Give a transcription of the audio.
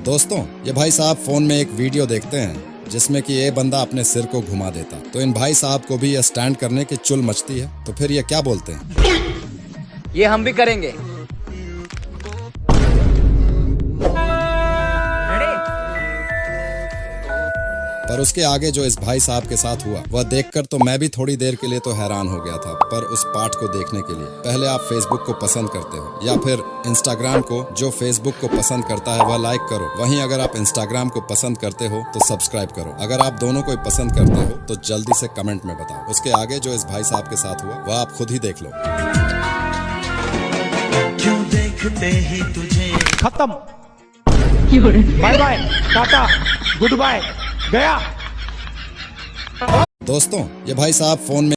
दोस्तों, ये भाई साहब फोन में एक वीडियो देखते हैं जिसमें कि ये बंदा अपने सिर को घुमा देता, तो इन भाई साहब को भी ये स्टैंड करने की चुल मचती है। तो फिर ये क्या बोलते हैं? ये हम भी करेंगे। पर उसके आगे जो इस भाई साहब के साथ हुआ वह देखकर तो मैं भी थोड़ी देर के लिए तो हैरान हो गया था। पर उस पाठ को देखने के लिए पहले आप फेसबुक को पसंद करते हो या फिर इंस्टाग्राम को। जो फेसबुक को पसंद करता है वह लाइक करो, वहीं अगर आप इंस्टाग्राम को पसंद करते हो तो सब्सक्राइब करो। अगर आप दोनों को पसंद करते हो तो जल्दी से कमेंट में बताओ। उसके आगे जो इस भाई साहब के साथ हुआ वह आप खुद ही देख लो। क्यों देखते ही तुझे खत्म, bye bye, tata, goodbye, गया। दोस्तों, ये भाई साहब फोन में